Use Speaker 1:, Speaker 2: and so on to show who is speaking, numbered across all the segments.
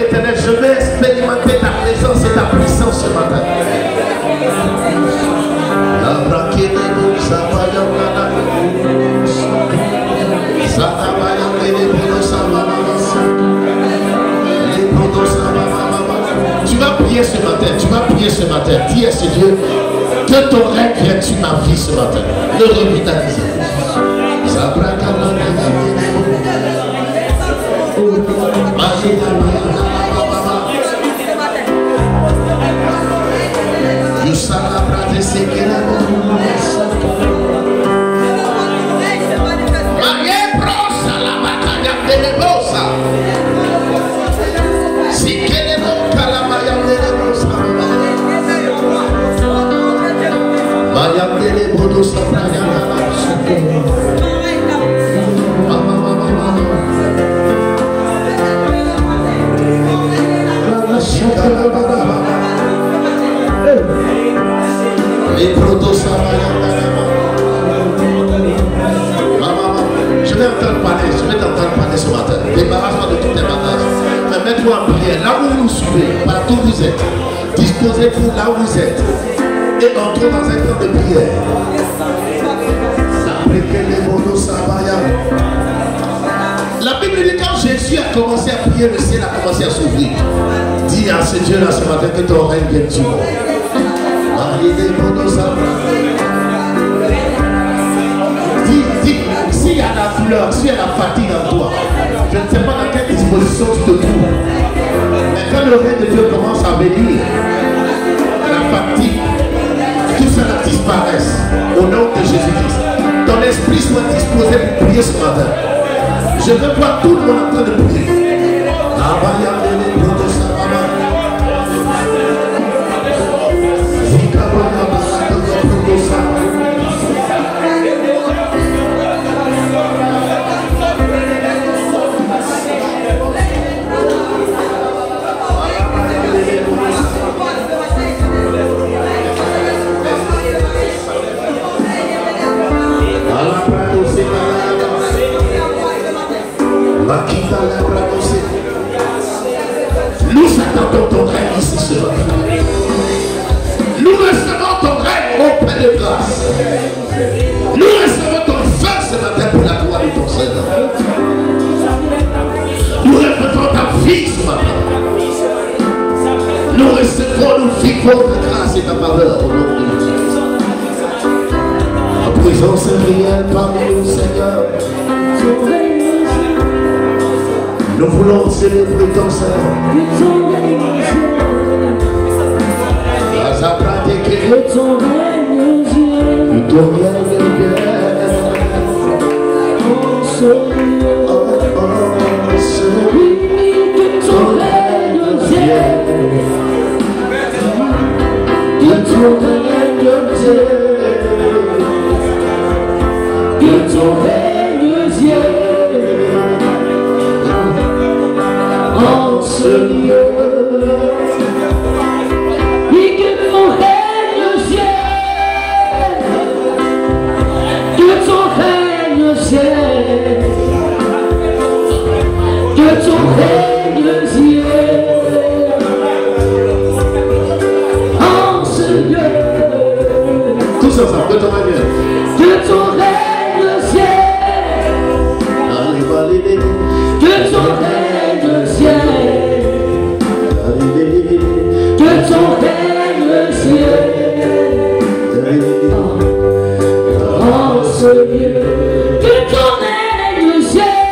Speaker 1: l'Éternel, je vais expérimenter ta présence et ta puissance ce matin. Tu vas prier ce matin, tu vas prier ce matin. Dis à ce Dieu que ton règne vienne sur ma vie ce matin. Le revitaliser. Je vais t'entendre parler ce matin. Débarrasse-toi de tous tes bagages. Mais mets-toi en prière. Là où vous suivez, partout où vous êtes, disposez-vous là où vous êtes. Et entrons dans un temps de prière. La Bible dit quand Jésus a commencé à prier, le ciel a commencé à s'ouvrir. Dis à ce Dieu là ce matin que ton règne vienne sur moi. Dis, s'il y a la douleur, s'il y a la fatigue en toi, je ne sais pas dans quelle disposition tu te trouves. Mais quand le règne de Dieu commence à venir, la fatigue, tout cela disparaisse au nom de Jésus-Christ. Ton esprit soit disposé pour prier ce matin. Je veux voir tout le monde en train de prier. Nous attendons ton règne ici ce matin. Nous recevons ton règne au Père de grâce. Nous recevons ton feu ce matin pour la gloire de ton Seigneur. Nous recevons ta vie ce matin. Nous recevons, nous vivons ta grâce et ta faveur au nom de Jésus. Ta présence est réelle parmi nous, Seigneur. Nous voulons célébrer ton Seigneur. Que ton règne vienne, que ton règne vienne, oh Seigneur, que ton règne vienne, que ton règne vienne, que ton règne vienne, oh Seigneur. Que ton règne vienne, oh Seigneur. Tous ensemble, que ton règne vienne. Que ton règne vienne. Que ton règne vienne. Que ton règne vienne, oh Seigneur. Que ton règne vienne.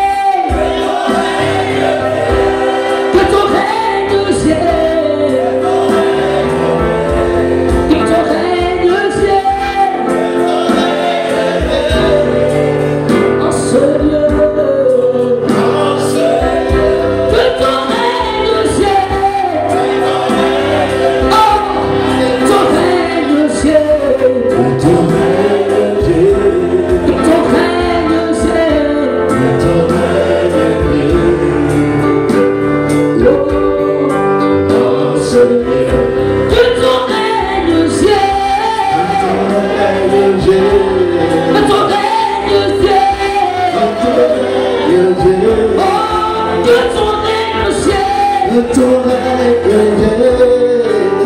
Speaker 1: ton règne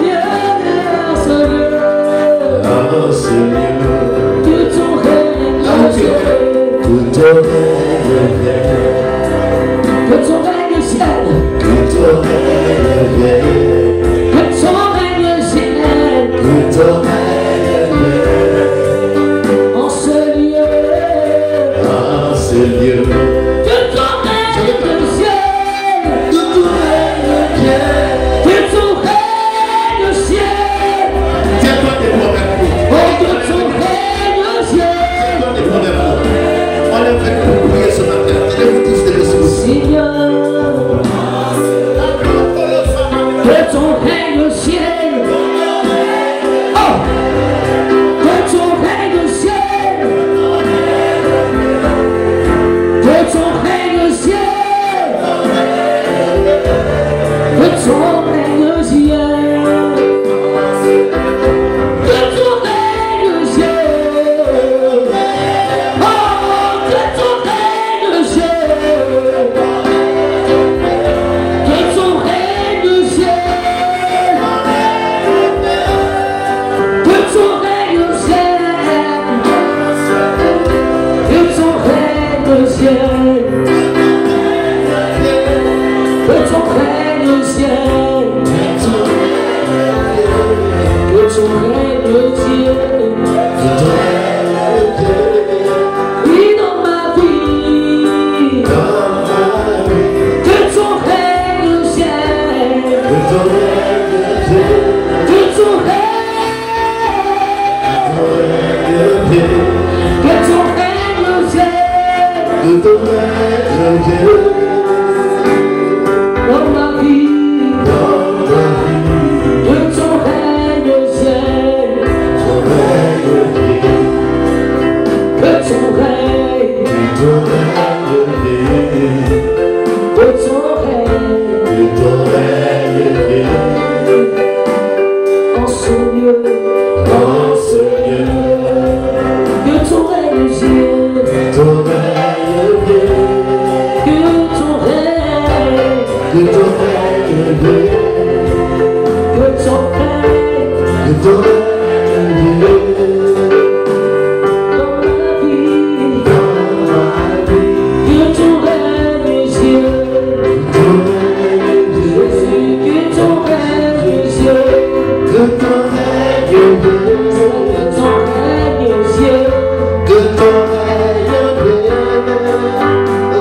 Speaker 1: vienne en ce lieu. Que ton règne vienne. Que ton règne vienne. Que ton règne vienne. Que ton règne vienne. Que ton règne vienne. Que ton règne vienne. En ce lieu. En ce lieu. Que ton règne vienne. Que ton règne vienne. Que ton règne vienne. Tiens-toi des problèmes. Oh, que ton règne vienne. Tiens-toi des problèmes. On est fait pour prier ce matin. Tenez-vous tous des ressources. Seigneur. Que ton règne vienne. Oh! Que ton règne vienne. Que ton règne vienne. Que ton règne vienne. Que ton règne vienne. Oh! Que ton règne vienne. Que ton règne vienne. Que ton règne vienne. Que ton règne vienne. Que ton règne vienne. Que ton règne vienne. Oui, dans ma vie. Que ton règne vienne. Que ton règne vienne. Que ton règne vienne. Dans ma vie. Que ton règne vienne. Que ton règne. Que ton règne. En ce lieu. Que ton règne vienne. Que ton règne. Que ton règne vienne. Que ton règne. Dans ma vie. Que ton règne vienne. Jésus, que ton règne vienne. Que ton règne vienne. Que ton règne vienne.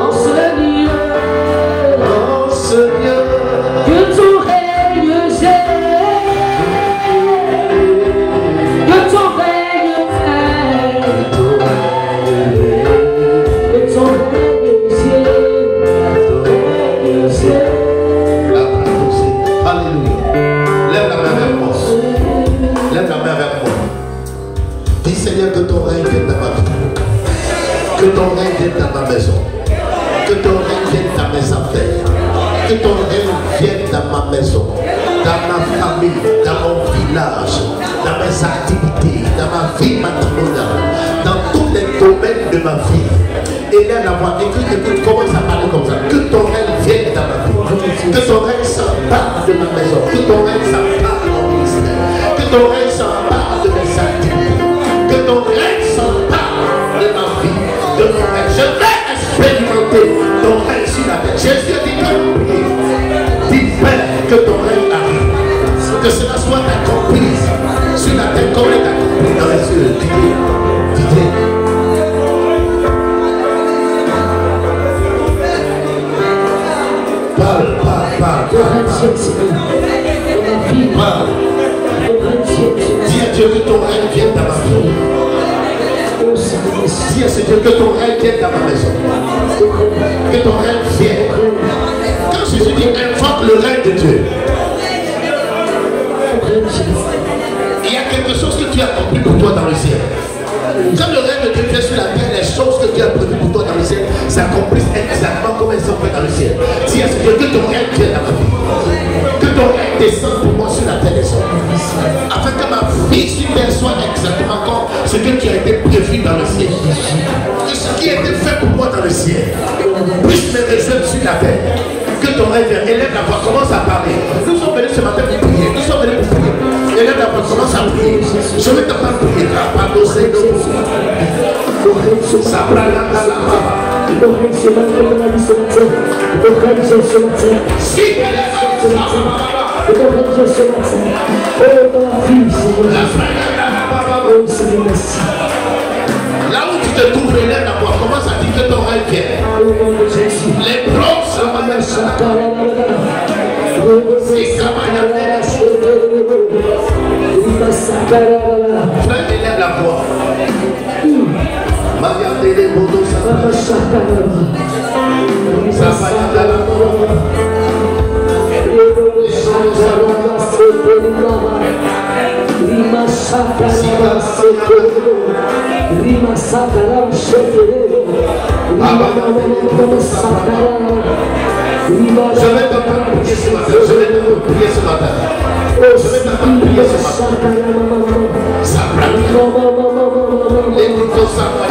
Speaker 1: En ce lieu. Que ton règne vienne. Que ton règne vienne. Que ton règne vienne.
Speaker 2: Alléluia. Lève la main vers moi. Lève la main vers moi. Dis Seigneur que ton règne vienne dans ma vie. Que ton règne vienne dans ma maison. Que ton règne vienne dans mes affaires. Que ton règne vienne dans ma maison. Dans ma famille. Dans mon village. Dans mes activités. Dans ma vie matrimoniale. Dans tous les domaines de ma vie. Et là, la voix écoute, commence à parler comme ça. Que ton règne vienne dans ma vie. Que ton règne s'empare de ma maison. Que ton règne s'empare de mon ministère. Que ton règne s'empare de mes activités. Que ton règne s'empare de ma vie. De mon règne. Je vais expérimenter ton règne sur la terre. Jésus dit que dis Père, que ton règne arrive. Que cela soit accompli sur la terre comme il est accompli dans les cieux. Dis-le. Parle. Dis à Dieu que ton règne vienne dans ma vie. Dis à ce Dieu que ton règne vienne dans ma maison. Que ton règne vienne. Quand Jésus dit invoque le règne de Dieu, il y a quelque chose que tu as accompli pour toi dans le ciel. Quand le règne de Dieu vient sur la terre, les choses que Dieu a prévues pour toi dans le ciel s'accomplissent exactement comme elles sont faites dans le ciel. Si est-ce que ton règne vienne dans ma vie, que ton règne descende pour moi sur la terre des hommes, afin que ma vie sur terre soit exactement comme ce qui a été prévu dans le ciel. Que ce qui a été fait pour moi dans le ciel puisse me rejoindre sur la terre. Que ton règne vienne. Élève la voix, commence à parler. Nous sommes venus ce matin pour prier. Nous sommes venus pour prier. Élève la voix, commence à prier. Je vais t'apprendre à prier. Là où tu te trouves, élève la voix, commence à dire que ton règne vienne. Les bronzes, frère, élève la voix. Regardez les motos, ça va. Ça va, je vais t'entendre prier ce matin. Je vais t'entendre prier ce matin. Je vais t'entendre prier ce matin. Ça va. Les motos, ça va.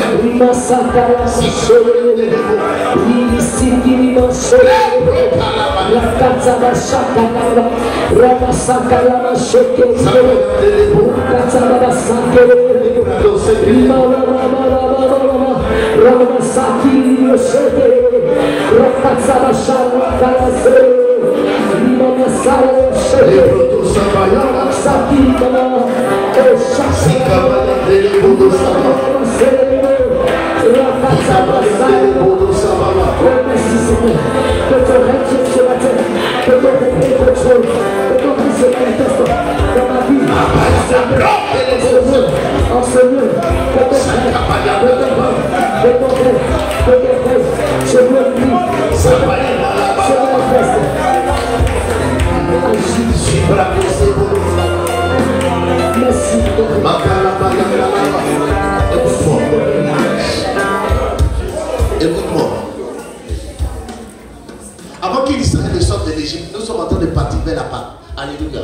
Speaker 2: Écoute-moi. Avant qu'Israël ne sorte de l'Égypte, nous sommes en train de partir vers la Pâque. Alléluia.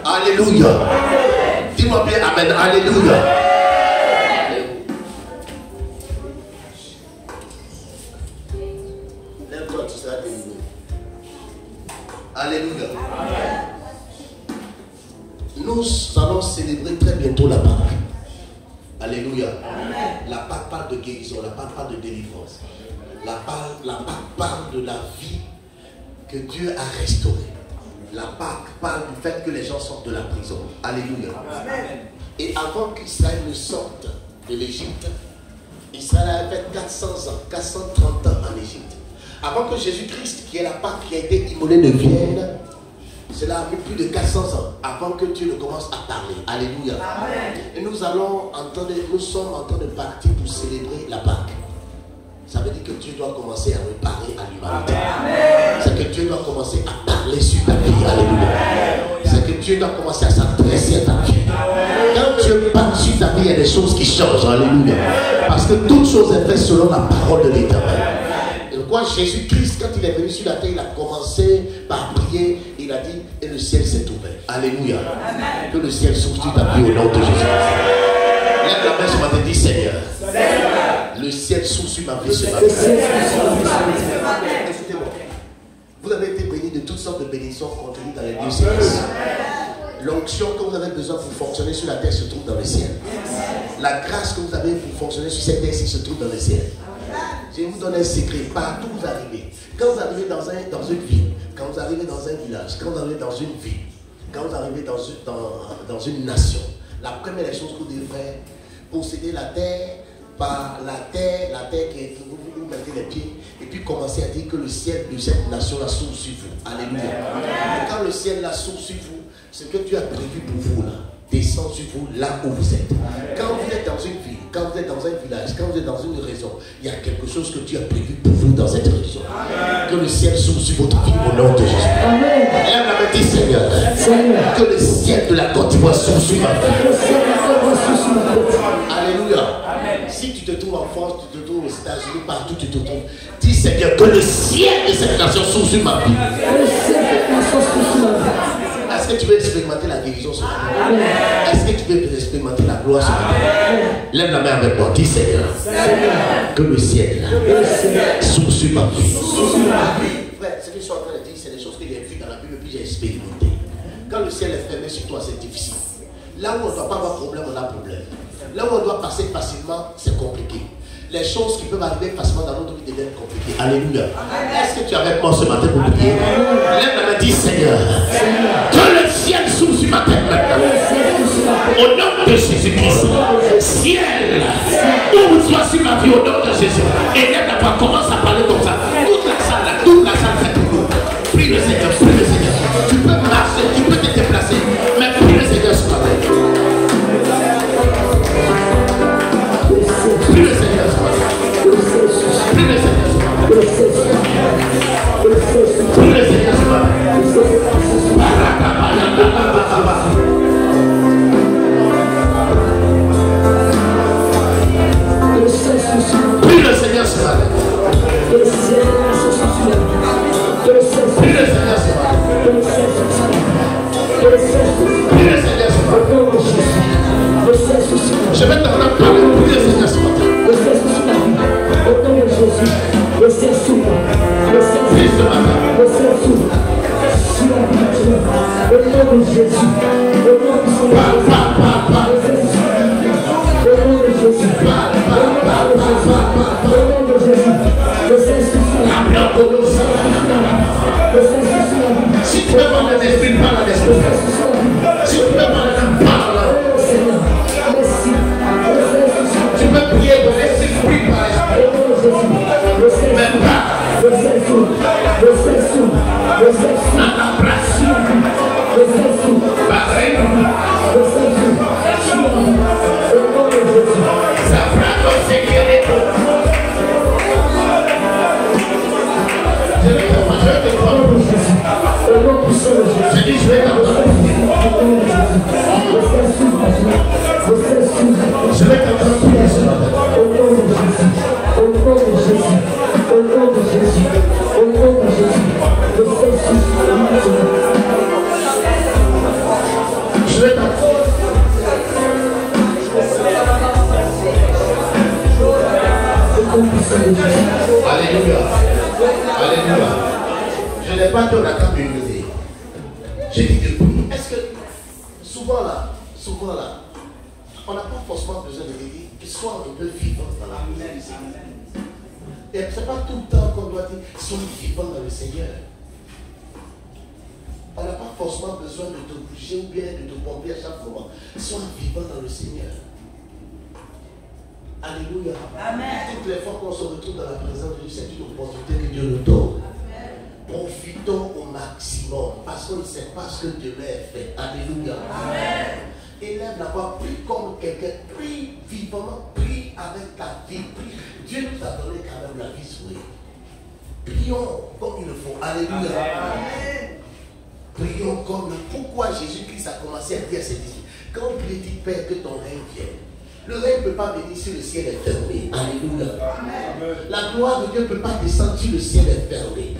Speaker 2: Alléluia. Dis-moi bien Amen. Alléluia. Lève-toi, tu seras délivré. Alléluia. Nous allons célébrer très bientôt la Pâque. Alléluia. La Pâque parle de guérison, la Pâque parle de délivrance. La Pâque parle de la vie que Dieu a restaurée. La Pâque parle du fait que les gens sortent de la prison. Alléluia. Et avant qu'Israël ne sorte de l'Égypte, Israël a fait 400 ans, 430 ans en Égypte. Avant que Jésus-Christ, qui est la Pâque qui a été immolée, ne vienne, cela a mis plus de 400 ans avant que Dieu ne commence à parler. Alléluia. Et nous sommes en train de partir pour célébrer la Pâque. Ça veut dire que Dieu doit commencer à reparler à l'humanité. C'est que Dieu doit commencer à parler sur ta vie. Alléluia. C'est que Dieu doit commencer à s'adresser à ta vie. Quand Dieu parle sur ta vie, il y a des choses qui changent. Alléluia. Parce que toutes choses sont faites selon la parole de l'Éternel. Et pourquoi Jésus-Christ, quand il est venu sur la terre, il a commencé par prier. Il a dit, et le ciel s'est ouvert. Alléluia. Que le ciel s'ouvre sur ta vie au nom de Jésus-Christ. Lève la main ce matin, dis Seigneur. Le ciel s'ouvre sur ma vie ce matin. Écoutez-moi. Vous avez été bénis de toutes sortes de bénédictions contenues dans les lieux célestes. L'onction que vous avez besoin pour fonctionner sur la terre se trouve dans le ciel. La grâce que vous avez pour fonctionner sur cette terre se trouve dans le ciel. Je vais vous donner un secret. Partout où vous arrivez, quand vous arrivez dans une ville, quand vous arrivez dans un village, quand vous arrivez dans une ville, quand vous arrivez dans une nation, la première des choses que vous devez faire, posséder la terre, par la terre qui est vous mettez les pieds, et puis commencer à dire que le ciel de cette nation-là s'ouvre sur vous. Alléluia. Et quand le ciel là s'ouvre sur vous, ce que Dieu a prévu pour vous là, descend sur vous là où vous êtes. Quand vous êtes dans une ville, quand vous êtes dans un village, quand vous êtes dans une région, il y a quelque chose que Dieu a prévu pour vous dans cette région. Que le ciel s'ouvre sur votre vie au nom de Jésus. Amen. Et elle m'avait dit Seigneur, que le ciel de la Côte d'Ivoire s'ouvre sur ma vie. Alléluia. Si tu te trouves en France, tu te trouves aux États-Unis, partout tu te trouves, dis Seigneur, que le ciel de cette nation s'ouvre sur ma vie. Est-ce que tu veux expérimenter la guérison ce matin? Est-ce que tu veux expérimenter la gloire ce matin? Lève la main avec moi, dis Seigneur, que le ciel s'ouvre sur ma vie. Frère, ce que suis en train de dire, c'est des choses que j'ai vues dans la Bible et puis j'ai expérimenté. Quand le ciel est fermé sur toi, c'est difficile. Là où on ne doit pas avoir problème, on a problème. Là où on doit passer facilement, c'est compliqué. Les choses qui peuvent arriver facilement dans notre vie deviennent compliquées. Alléluia. Est-ce que tu es avec moi ce matin pour prier? Lève la main, dis Seigneur, que le ciel s'ouvre sur ma tête maintenant. Au nom de Jésus-Christ, ciel, ouvre-toi sur ma vie au nom de Jésus. Et lève la voix, commence à parler comme ça. Toute la salle fait tout. Prie le Seigneur, prie le Seigneur. Tu peux marcher, tu peux te déplacer, mais prie le Seigneur ce matin. Prie le Seigneur ce matin. Prie le Seigneur ce matin. Prie le Seigneur ce matin. Prie le Seigneur ce matin. Prie le Seigneur ce matin. Prie le Seigneur ce matin. Je vais t'entendre parler. Prie le Seigneur ce matin. Prie ce matin. Si tu veux parler d'esprit, parle d'esprit. Si tu veux parler d'esprit, parle. Tu peux prier de l'esprit par l'esprit. Même pas. Je dis, je vais t'entendre. Je vais t'entendre prier ce matin. Je vais t'entendre. Alléluia. Alléluia. Je n'ai pas de la table d'humilité. J'ai dit de prier. Est-ce que souvent là, on n'a pas forcément besoin de dire que sois un peu vivant dans la prière du Seigneur. Et ce n'est pas tout le temps qu'on doit dire sois vivant dans le Seigneur. On n'a pas forcément besoin de te bouger ou bien de te pomper à chaque moment. Sois vivant dans le Seigneur. Alléluia. Amen. Toutes les fois qu'on se retrouve dans la présence de Dieu, c'est une opportunité que Dieu nous donne. Profitons au maximum parce qu'on ne sait pas ce que demain est fait. Alléluia. Amen. Élève la voix, prie comme quelqu'un, prie vivement, prie avec ta vie, prie. Dieu nous a donné quand même la vie souhaitée. Prions comme il le faut. Alléluia. Amen. Prions comme le. Pourquoi Jésus-Christ a commencé à dire à ses disciples, quand tu dis Père que ton règne vienne. Le règne ne peut pas venir si le ciel est fermé. Alléluia. Amen. La gloire de Dieu ne peut pas descendre si le ciel est fermé.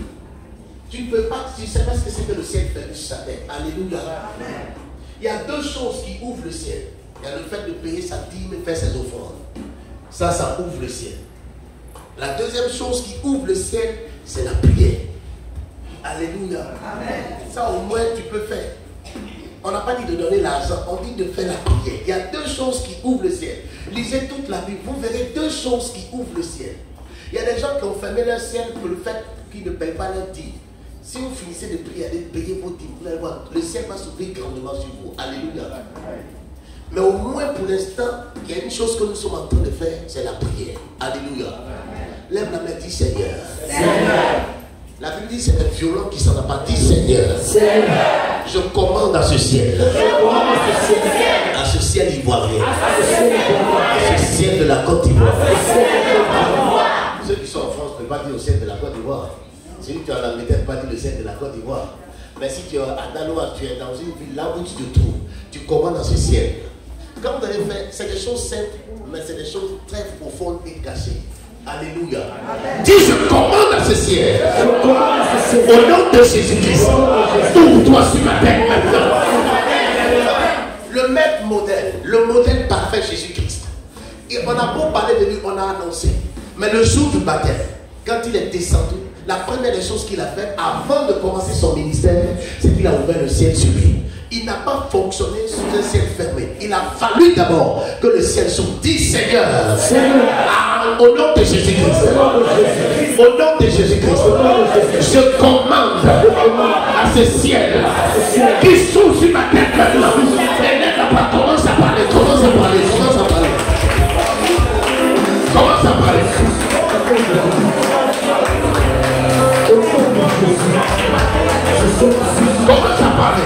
Speaker 2: Tu ne peux pas, tu ne sais pas ce que c'est que le ciel fermé sur sa tête. Alléluia. Amen. Il y a deux choses qui ouvrent le ciel. Il y a le fait de payer sa dîme et faire ses offrandes. Ça ouvre le ciel. La deuxième chose qui ouvre le ciel, c'est la prière. Alléluia. Amen. Ça au moins tu peux faire. On n'a pas dit de donner l'argent, on dit de faire la prière. Il y a deux choses qui ouvrent le ciel. Lisez toute la Bible, vous verrez deux choses qui ouvrent le ciel. Il y a des gens qui ont fermé leur ciel pour le fait qu'ils ne payent pas leur dîme. Si vous finissez de prier, allez payer vos dîmes, vous allez voir, le ciel va s'ouvrir grandement sur vous. Alléluia. Mais au moins pour l'instant, il y a une chose que nous sommes en train de faire, c'est la prière. Alléluia. Lève la main, dis Seigneur. Seigneur. La Bible dit c'est un violon qui s'en a pas dit Seigneur. Seigneur. Je commande à ce ciel. À ce ciel ivoirien. À ce ciel de la Côte d'Ivoire. Ceux qui sont en France ne peuvent pas dire au ciel de la Côte d'Ivoire. Celui qui est en Angleterre ne peut pas dire le ciel de la Côte d'Ivoire. Mais si tu es à Daloa, tu es dans une ville là où tu te trouves, tu commandes à ce ciel. Quand vous allez faire, c'est des choses simples, mais c'est des choses très profondes et cachées. Alléluia. Amen. Dis je commande à ce ciel. Au nom de Jésus-Christ. Ouvre-toi sur ma tête maintenant. Le maître modèle, le modèle parfait Jésus-Christ. Et on a beau parler de lui, on a annoncé. Mais le jour du baptême, quand il est descendu, La première des choses qu'il a fait avant de commencer son ministère, c'est qu'il a ouvert le ciel sur lui. Il n'a pas fonctionné sous un ciel fermé. Il a fallu d'abord que le ciel s'ouvre. Dis Seigneur, au nom de Jésus-Christ, au nom de Jésus-Christ, je commande à ce ciel qui s'ouvre sur ma tête maintenant. Et là, commence à parler, commence à parler, commence à parler. Commence à parler. Commence à parler.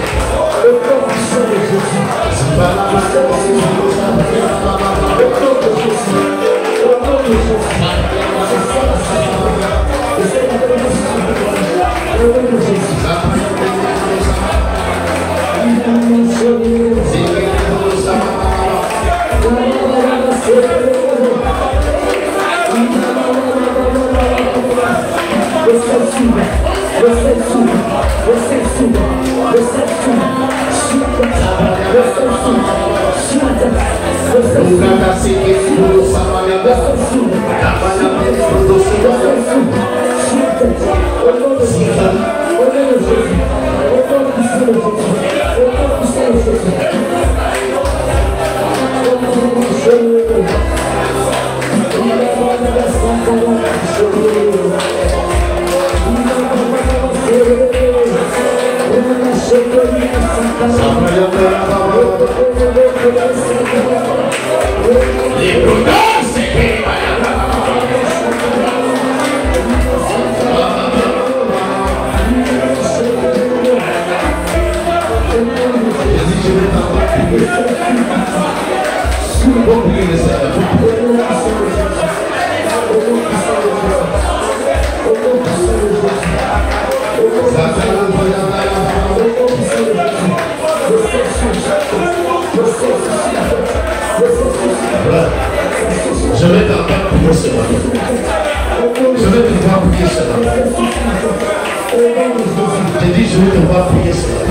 Speaker 2: Je vais t'entendre prier cela. Je vais te voir prier cela. J'ai dit, je vais te voir prier cela.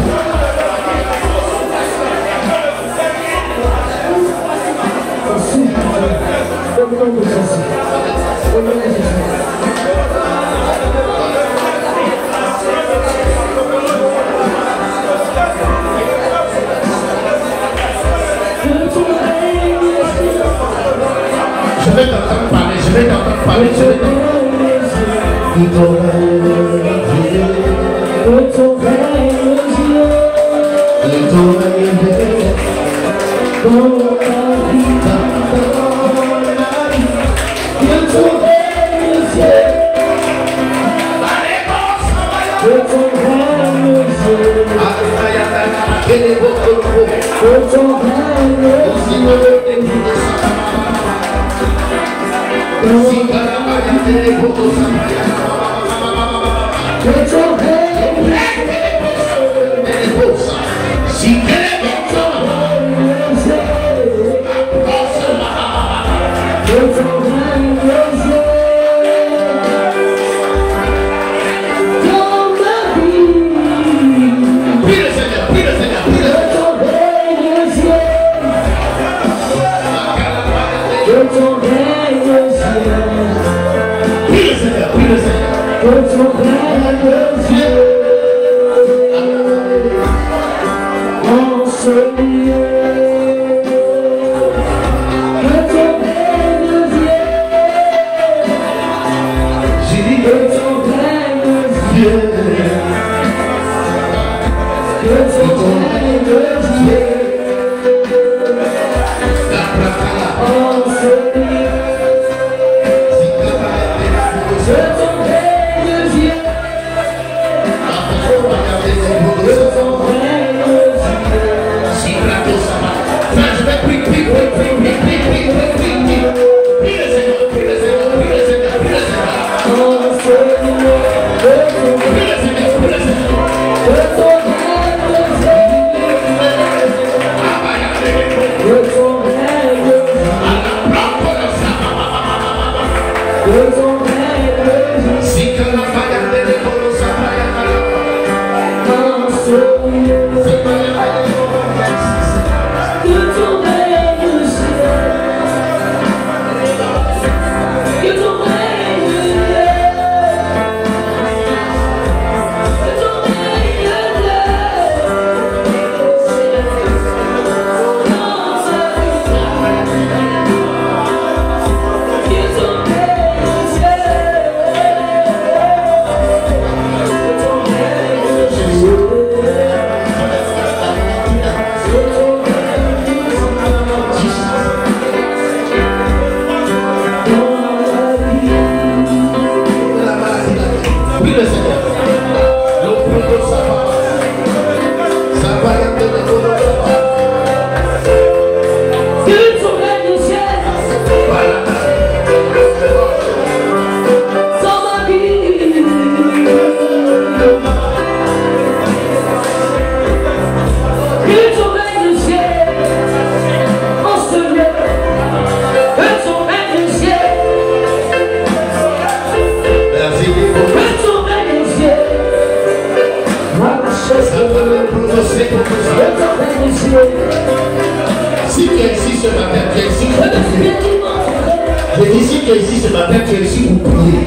Speaker 2: Je vais t'entendre parler, je vais t'entendre parler, je vais t'entendre Si tu es ici ce matin, tu es ici pour prier. Je dis si tu es ici ce matin, tu es ici pour prier.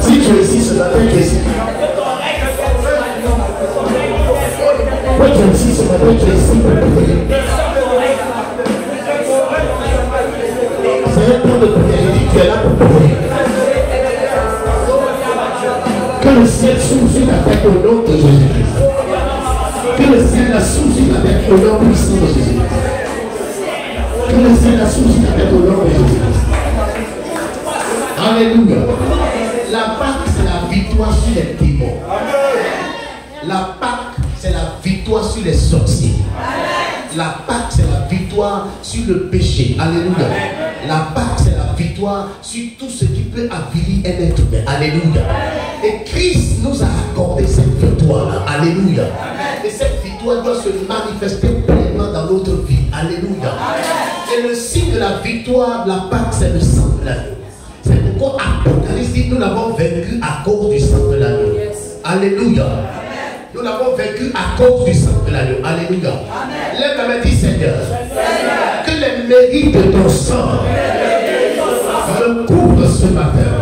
Speaker 2: Si tu es ici ce matin, tu es ici. Toi tu es ici ce matin, tu es ici pour prier. C'est un temps de prière, il dit tu es là pour prier. Que le ciel s'ouvre sur la tête au nom de Jésus-Christ. Que le ciel s'ouvre sur la tête au nom puissant de Jésus-Christ. Que le ciel s'ouvre sur la tête au nom de Jésus-Christ. Alléluia. La Pâque, c'est la victoire sur les démons. La Pâque, c'est la victoire sur les sorciers. La Pâque, c'est la victoire sur le péché. Alléluia. La Pâque, c'est la victoire sur tout ce qui peut avilir un être humain. Alléluia. Et Christ nous a accordé cette victoire-là. Alléluia. Et cette victoire doit se manifester pleinement dans notre vie. Alléluia. Et le signe de la victoire de la Pâque, c'est le sang de l'agneau. C'est pourquoi Apocalypse dit nous l'avons vaincu à cause du sang de l'agneau. Alléluia. Nous l'avons vaincu à cause du sang de l'agneau. Alléluia. Lève la main, dit Seigneur, que les mérites de ton sang me couvrent ce matin.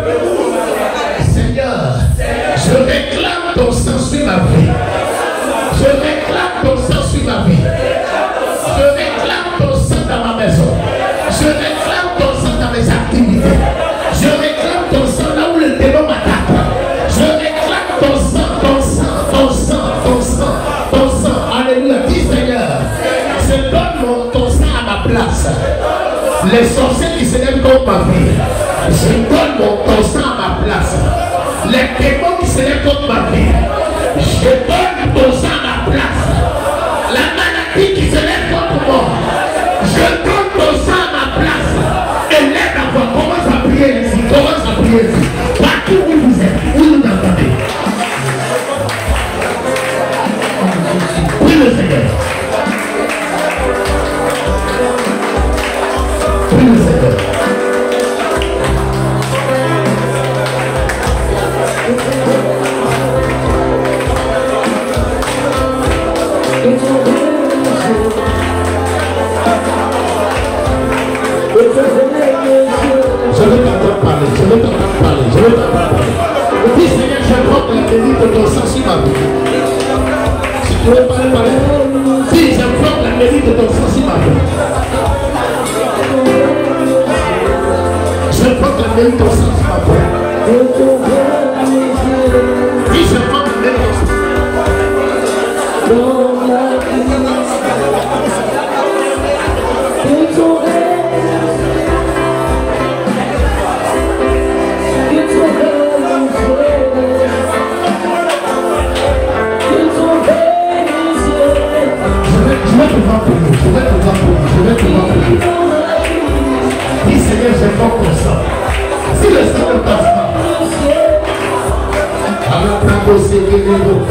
Speaker 2: Seigneur, je réclame ton sang sur ma vie. Je réclame ton sang sur ma vie. Je réclame ton sang dans ma maison. Je réclame ton sang dans mes activités. Je réclame ton sang là où le démon m'attaque. Je réclame ton sang, ton sang, ton sang, ton sang, ton sang. Alléluia. Dis Seigneur, je donne ton sang à ma place. Les sorciers qui s'élèvent contre ma vie, je donne ton sang à ma place. Les démons qui s'élèvent contre ma vie, je donne ton sang à ma place. La maladie qui s'élève contre moi, je donne ton sang à ma place. Et lève la voix, commence à prier ici, commence à prier ici. Partout où vous êtes, où vous entendez. Prie le Seigneur. Prie le Seigneur. Je vais t'entendre parler, je vais t'entendre parler, je vais t'entendre parler. Dis Seigneur, j'invoque la bénédiction de ton sang sur ma vie. Si tu veux parler, dis j'invoque la bénédiction de ton sang sur ma vie. J'invoque la bénédiction de ton sang sur ma vie. Dis j'invoque la bénédiction de ton sang. Dis Seigneur, j'invoque ton sang. Si le sang ne passe pas, alors prends aussi les mots.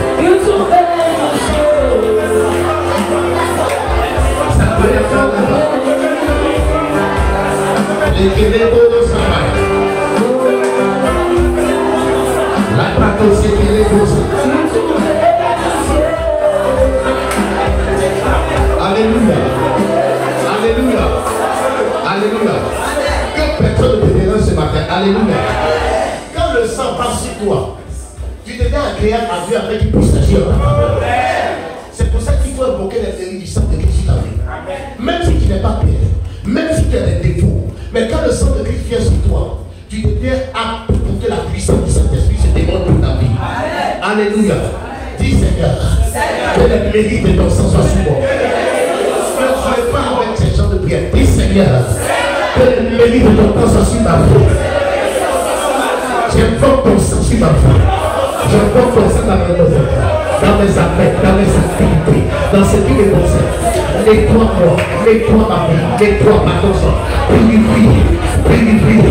Speaker 2: Ça peut être là-bas. Les kélébo de Samaï. La pâte aussi kélébo. Alléluia. Alléluia. Alléluia. Que personne ne te dérange ce matin. Alléluia. Quand le sang passe sur toi, tu deviens agréable à Dieu avec une prestation. C'est pour ça qu'il faut invoquer les mérites du sang de Christ sur ta vie. Même si tu n'es pas pire, même si tu as des défauts, mais quand le sang de Christ vient sur toi, tu deviens apte pour que la puissance du Saint-Esprit se démontre dans ta vie. Alléluia. Dis Seigneur, que les mérites de ton sang soient sur moi. Ne travaille pas avec ces gens de prière. Dis Seigneur, que les mérites de ton sang soient sur ma vie. J'invoque ton sang sur ma vie. J'invoque ton sang dans mes maisons, dans mes affaires, dans mes activités, dans ce qui me concerne. Nettoie-moi, nettoie ma vie, nettoie ma conscience. Purifie, purifie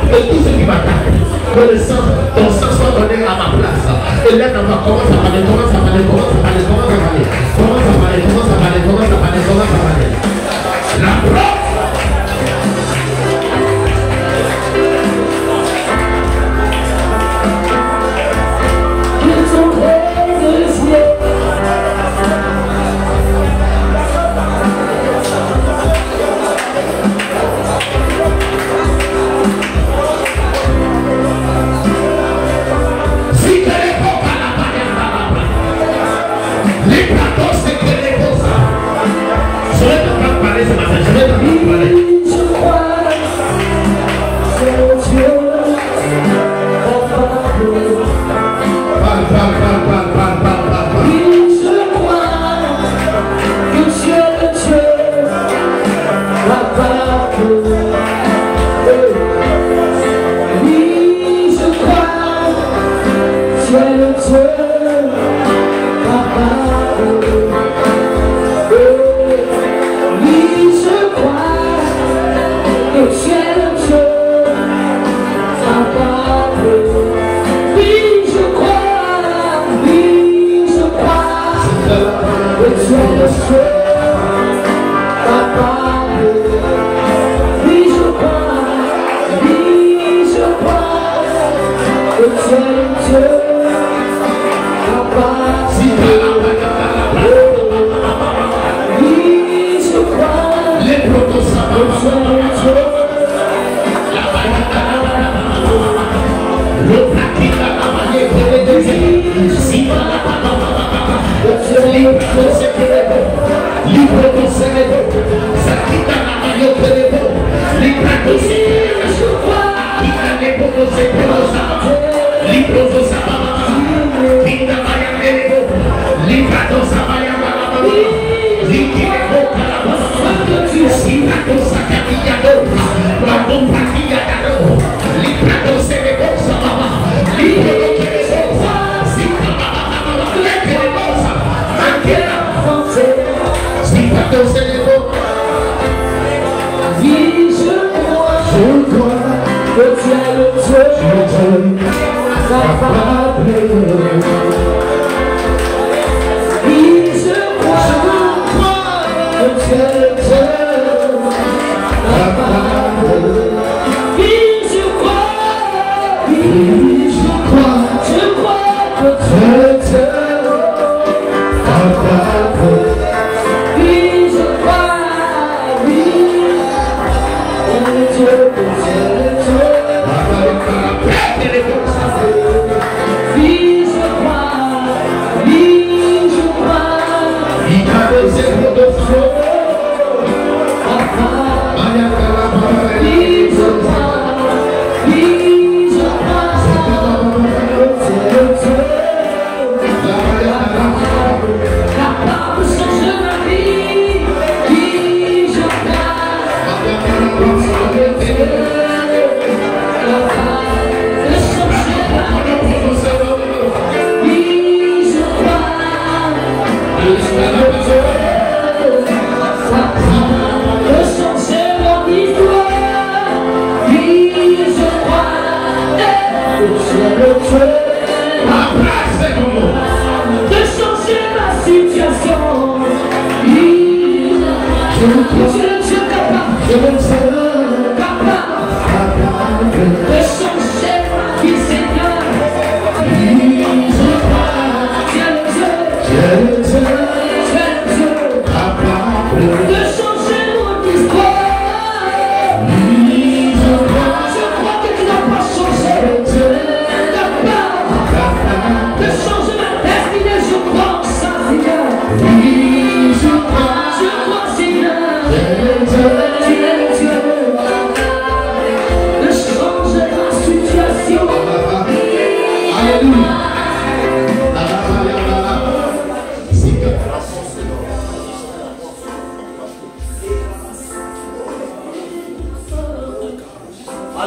Speaker 2: de tout ce qui m'attaque. Que le sang, ton sang soit donné à ma place. Et là, on va commencer à parler, commence à parler, commence à parler, commence à parler, commence à parler, commence à parler, commence à parler, commence à parler. La preuve.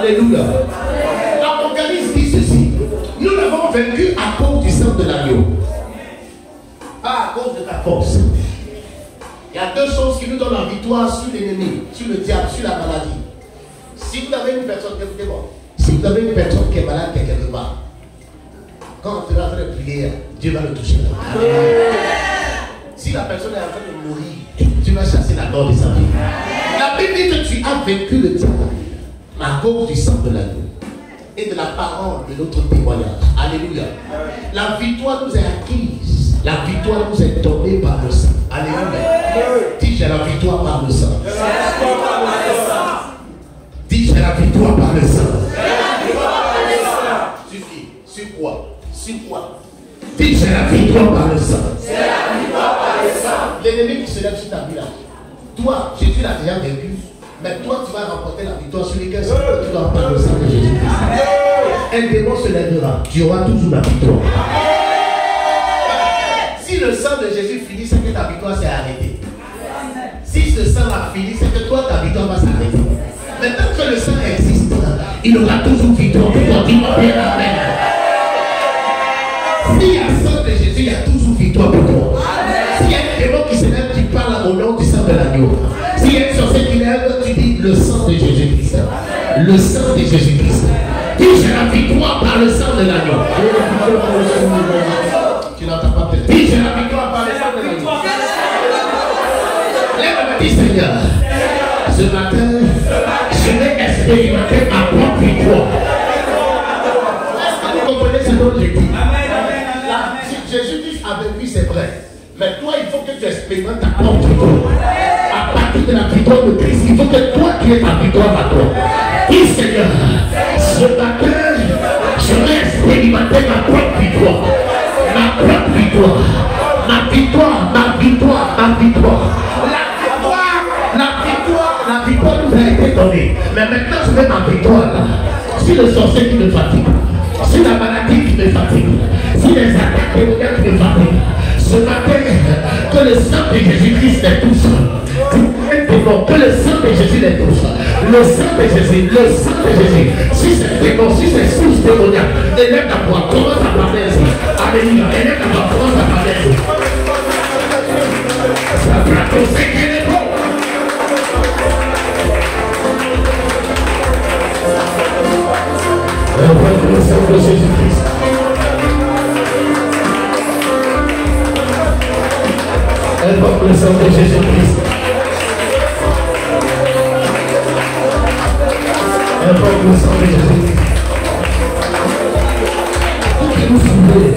Speaker 2: Alléluia. L'Apocalypse dit ceci. Nous l'avons vaincu à cause du sang de l'agneau. Pas à cause de ta force. Il y a deux choses qui nous donnent la victoire sur l'ennemi, sur le diable, sur la maladie. Si vous avez une personne, écoutez-moi, si vous avez une personne qui est malade quelque part, quand tu es en train de prier, Dieu va le toucher. Si la personne est en train de mourir, tu vas chasser la mort de sa vie. La Bible dit que tu as vaincu le diable à cause du sang de l'agneau et de la parole de notre témoignage. Alléluia. La victoire nous est acquise. La victoire nous est donnée par le sang. Alléluia. Dis, j'ai la victoire par le sang. Dis, j'ai la victoire par le sang. Suffit. Sur quoi? Sur quoi? Dis, j'ai la victoire par le sang. C'est la victoire par le sang. L'ennemi qui se lève sur ta vie là. Toi, Jésus l'a déjà vaincu.
Speaker 1: Mais toi, tu vas remporter la victoire sur lesquels tu dois prendre le sang de Jésus-Christ. Un démon se lèvera, tu auras toujours la victoire. Si le sang de Jésus finit, c'est que ta victoire s'est arrêtée. Si ce sang a fini, c'est que toi, ta victoire va s'arrêter. Maintenant que le sang existe, il aura toujours victoire. Dis-moi bien amen. S'il y a le sang de Jésus, il y a toujours victoire pour toi. S'il y a un démon qui se lève, tu parles au nom du sang de l'agneau. S'il y a une sorcière qui lève, tu dis le sang de Jésus-Christ. Le sang de Jésus-Christ. Dis j'ai la victoire par le sang de l'agneau. Tu n'entends pas peut-être. Dis j'ai la victoire par le sang de l'agneau. Lève-moi, dis Seigneur, ce matin, je vais expérimenter ma propre victoire. Est-ce que vous comprenez ce dont je dis? Jésus-Christ avait vu, c'est vrai. Mais toi, il faut que tu expérimentes ta propre victoire. À partir de la victoire de Christ, il faut que toi, tu aies ta victoire à toi. Dis Seigneur, ce matin, je vais expérimenter ma propre victoire. Ma propre victoire. Ma victoire, ma victoire, ma victoire. La victoire nous a été donnée. Mais maintenant, je veux ma victoire là. Si le sorcier qui me fatigue, si la maladie qui me fatigue, si les attaques démoniaques qui me fatiguent, ce matin, que le sang de Jésus-Christ les touche. Que le sang de Jésus les touche. Le sang de Jésus, le sang de Jésus. Si c'est démon, si c'est source démoniaque, élève ta voix, commence à parler ainsi. Alléluia, élève ta voix, commence à parler ainsi. Ça va conseiller les mots. Invoque le sang de Jésus-Christ. Invoque le sang de Jésus-Christ. Invoque le sang de Jésus-Christ. Vous qui vous souvenez.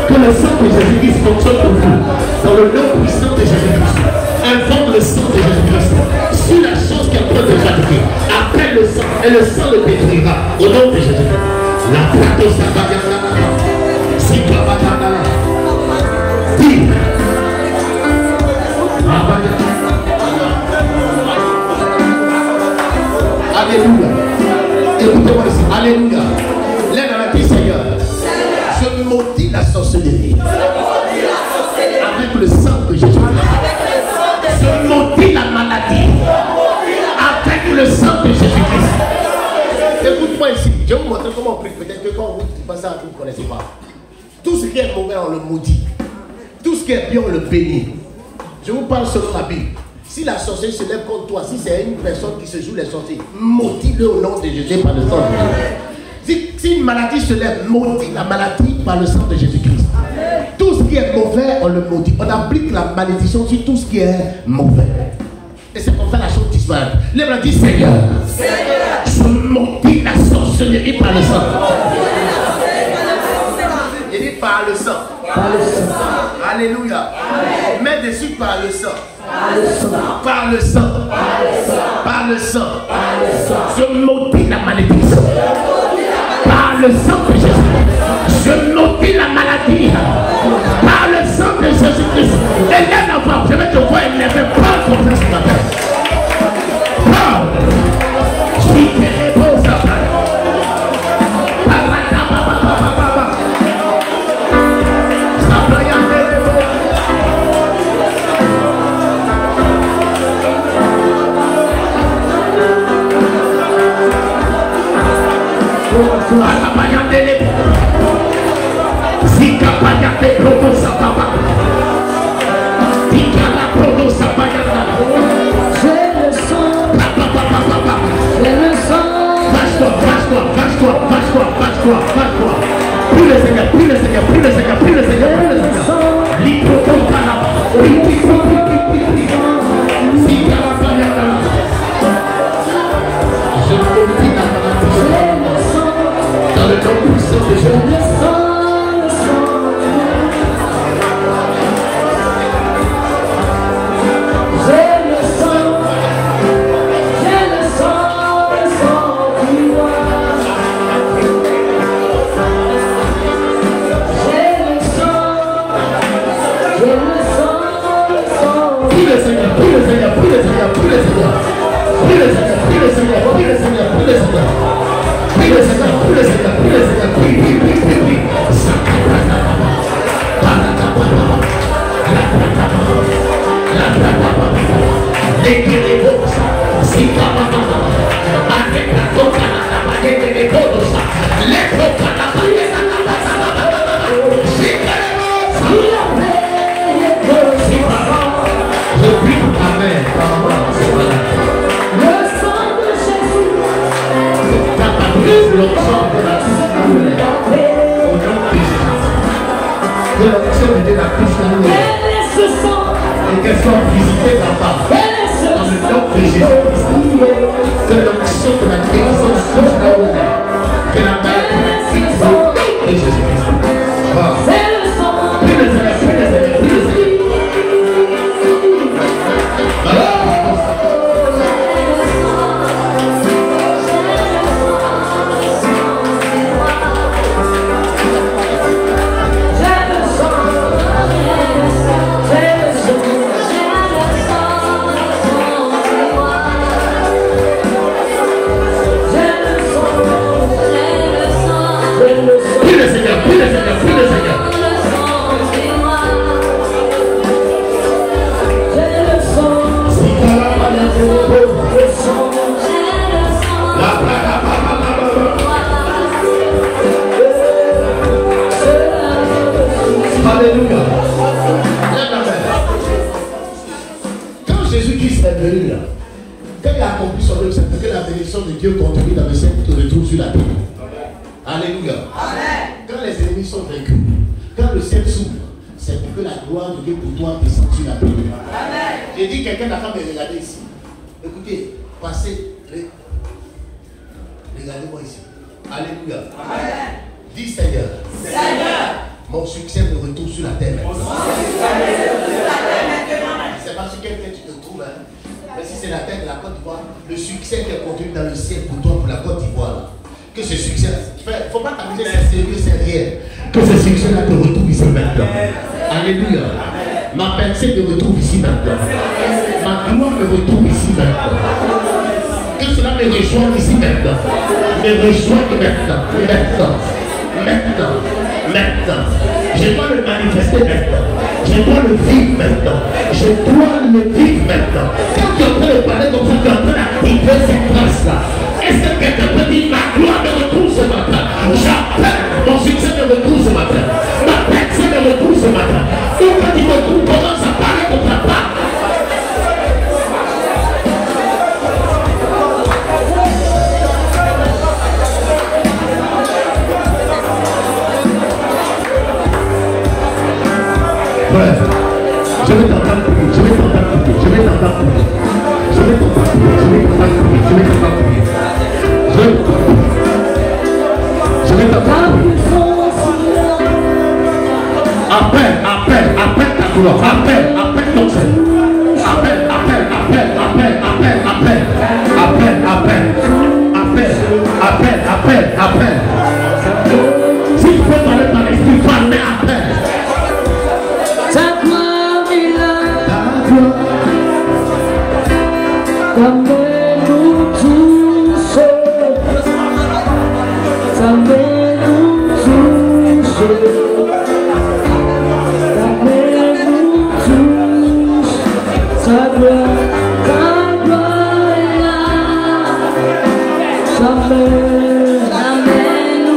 Speaker 1: Que le sang de Jésus-Christ fonctionne pour vous. Dans le nom puissant de Jésus-Christ. Invoque le sang de Jésus-Christ. Si la chose qui est en train de fatiguer, appelle le sang et le sang le détruira. Au nom de Jésus-Christ. La plateau s'abadiana. Si tu abadiana. Dis. Alléluia. Écoutez-moi ici. Alléluia. Lève la main, Seigneur. Je maudis la sorcellerie avec le sang de Jésus. Je maudis la maladie avec le sang de Jésus-Christ. Écoute-moi ici, je vais vous montrer comment on prie. Peut-être que quand vous dites pas ça, vous ne connaissez pas. Tout ce qui est mauvais, on le maudit. Tout ce qui est bien, on le bénit. Je vous parle selon la Bible. Si la sorcière se lève contre toi, si c'est une personne qui se joue les sorciers, maudis-le au nom de Jésus par le sang de Jésus. Si une maladie se lève, maudit la maladie par le sang de Jésus-Christ. Tout ce qui est mauvais, on le maudit. On applique la malédiction sur tout ce qui est mauvais. Et c'est comme ça la chose disparaît. Lève-la, dit Seigneur, je maudis la sorcellerie par le sang. Il dit par le sang. Par le sang. Alléluia. Mets dessus par le sang. Par le sang. Par le sang. Je maudis la malédiction. Par le sang de Jésus. Je maudis la maladie. Par le sang de Jésus-Christ. Élève la voix. Je vais te voir élever. Parle comme ça ce matin. Parle. le Seigneur, prie le Seigneur, prie le Seigneur. L'hypothèque, je confie dans la puissance, dans le nom puissant de Jésus.
Speaker 3: Amen.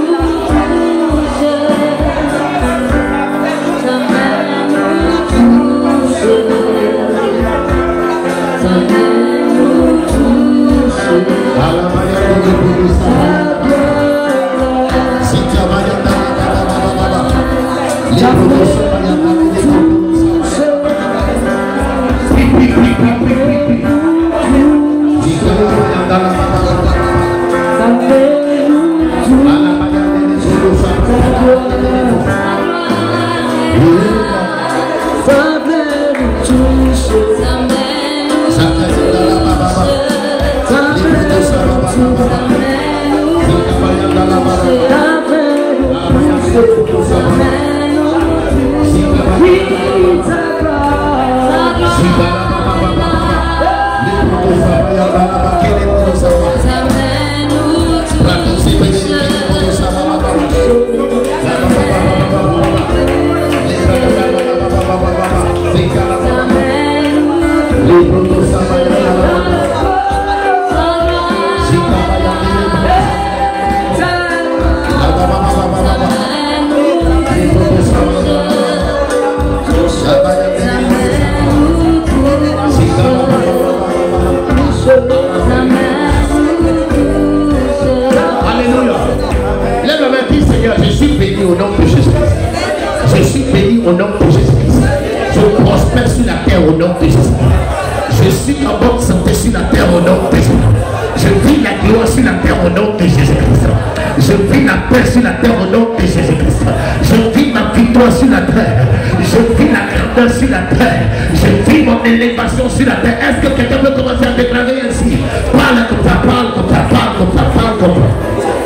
Speaker 1: Sur la terre. Est-ce que quelqu'un peut commencer à déclarer ainsi? Parle comme ça, parle comme ça, parle comme ça, parle comme ça.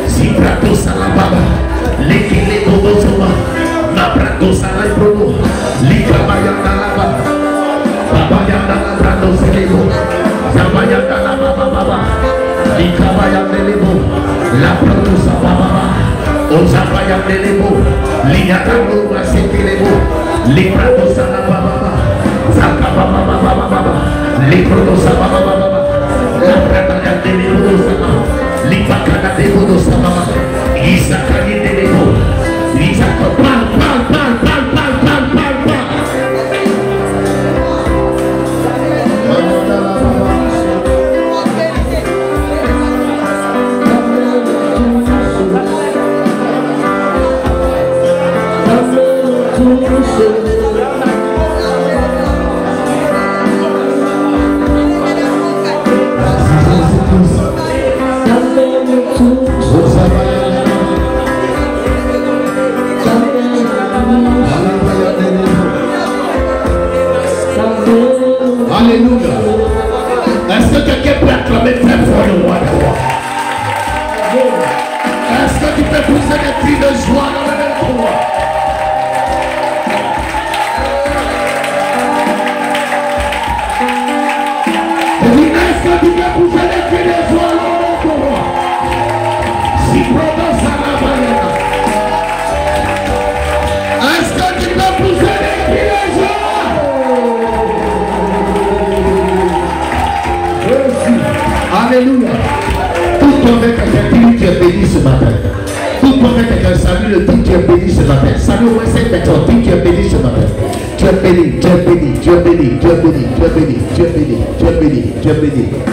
Speaker 1: Si prato salababa, l'équilibre bobo soma, ma prato salai prono, l'ikabayanda laba, babayanda la prato selebo, zabayanda la baba, l'ikabayanda lebo, la prato sababa, ozabayanda lebo, l'iyakano wasetelebo, l'prato salababa. Les pronosa baba, la pratada de l'eau, les pacada de l'eau, Isakani de l'eau, Isaka, parle. Alléluia. Est-ce que quelqu'un peut acclamer très fort le roi des rois? Est-ce que tu peux pousser des cris de joie dans le même roi? Est-ce que tu peux pousser des cris de joie dans le même roi? Si prononce à la manière. Est-ce que tu peux pousser des cris de joie? Alléluia. Tout ton avec quelqu'un, tu es béni ce matin. Tout ton avec quelqu'un, salut le dit, tu es béni ce matin. Salut au moins 5 personnes, dis tu es béni ce matin. Tu es béni, tu es béni, tu es béni, tu es béni, tu es béni, tu es béni, tu es béni, tu es béni, tu es béni.